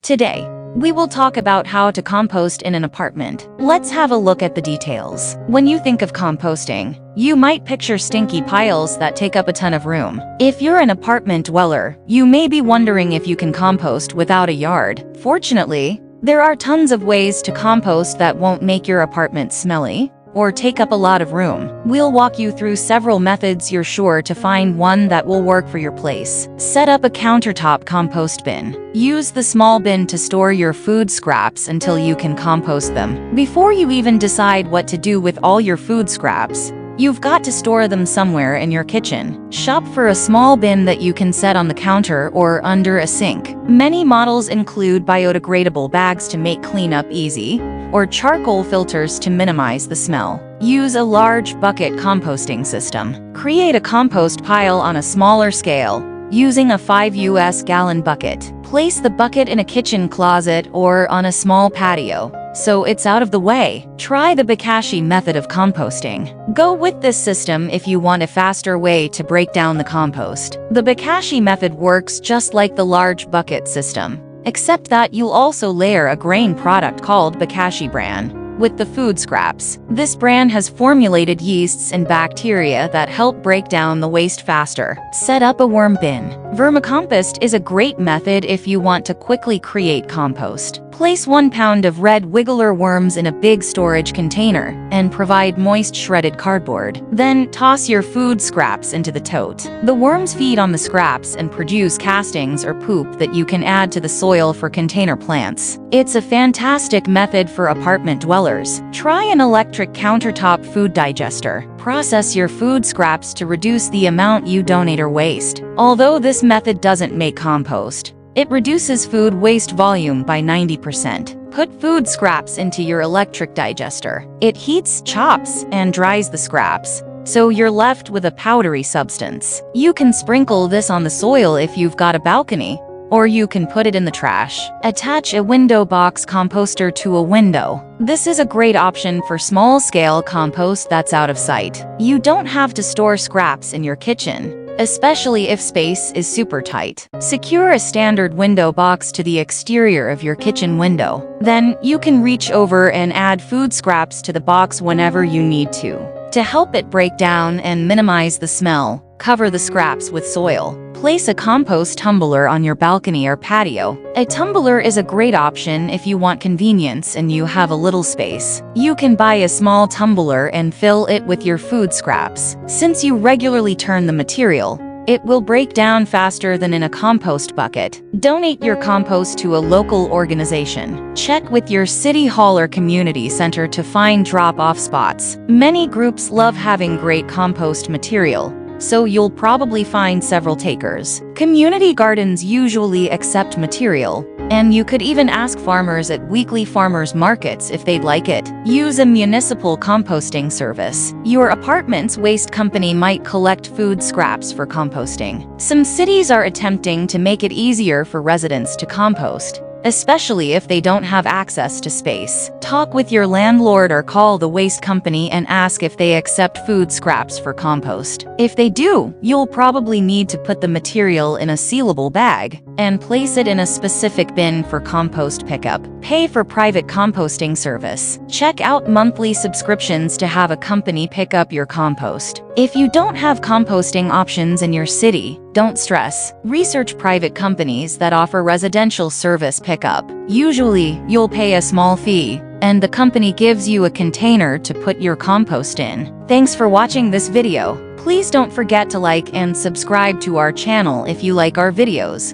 Today, we will talk about how to compost in an apartment. Let's have a look at the details. When you think of composting, you might picture stinky piles that take up a ton of room. If you're an apartment dweller, you may be wondering if you can compost without a yard. Fortunately, there are tons of ways to compost that won't make your apartment smelly or take up a lot of room. We'll walk you through several methods. You're sure to find one that will work for your place. Set up a countertop compost bin. Use the small bin to store your food scraps until you can compost them. Before you even decide what to do with all your food scraps, you've got to store them somewhere in your kitchen. Shop for a small bin that you can set on the counter or under a sink. Many models include biodegradable bags to make cleanup easy, or charcoal filters to minimize the smell. Use a large bucket composting system. Create a compost pile on a smaller scale, using a 5 US gallon bucket. Place the bucket in a kitchen closet or on a small patio, so it's out of the way. Try the Bokashi method of composting. Go with this system if you want a faster way to break down the compost. The Bokashi method works just like the large bucket system, except that you'll also layer a grain product called Bokashi bran with the food scraps. This bran has formulated yeasts and bacteria that help break down the waste faster. Set up a worm bin. Vermicompost is a great method if you want to quickly create compost. Place 1 pound of red wiggler worms in a big storage container and provide moist shredded cardboard. Then toss your food scraps into the tote. The worms feed on the scraps and produce castings or poop that you can add to the soil for container plants. It's a fantastic method for apartment dwellers. Try an electric countertop food digester. Process your food scraps to reduce the amount you donate or waste. Although this method doesn't make compost, it reduces food waste volume by 90%. Put food scraps into your electric digester. It heats, chops, and dries the scraps, so you're left with a powdery substance. You can sprinkle this on the soil if you've got a balcony, or you can put it in the trash. Attach a window box composter to a window. This is a great option for small-scale compost that's out of sight. You don't have to store scraps in your kitchen, especially if space is super tight. Secure a standard window box to the exterior of your kitchen window. Then, you can reach over and add food scraps to the box whenever you need to. To help it break down and minimize the smell, cover the scraps with soil. Place a compost tumbler on your balcony or patio. A tumbler is a great option if you want convenience and you have a little space. You can buy a small tumbler and fill it with your food scraps. Since you regularly turn the material, it will break down faster than in a compost bucket. Donate your compost to a local organization. Check with your city hall or community center to find drop-off spots. Many groups love having great compost material, so you'll probably find several takers. Community gardens usually accept material, and you could even ask farmers at weekly farmers markets if they'd like it. Use a municipal composting service. Your apartment's waste company might collect food scraps for composting. Some cities are attempting to make it easier for residents to compost, especially if they don't have access to space. Talk with your landlord or call the waste company and ask if they accept food scraps for compost. If they do, you'll probably need to put the material in a sealable bag and place it in a specific bin for compost pickup. Pay for private composting service. Check out monthly subscriptions to have a company pick up your compost. If you don't have composting options in your city, don't stress. Research private companies that offer residential service pickup. Usually, you'll pay a small fee, and the company gives you a container to put your compost in. Thanks for watching this video. Please don't forget to like and subscribe to our channel if you like our videos.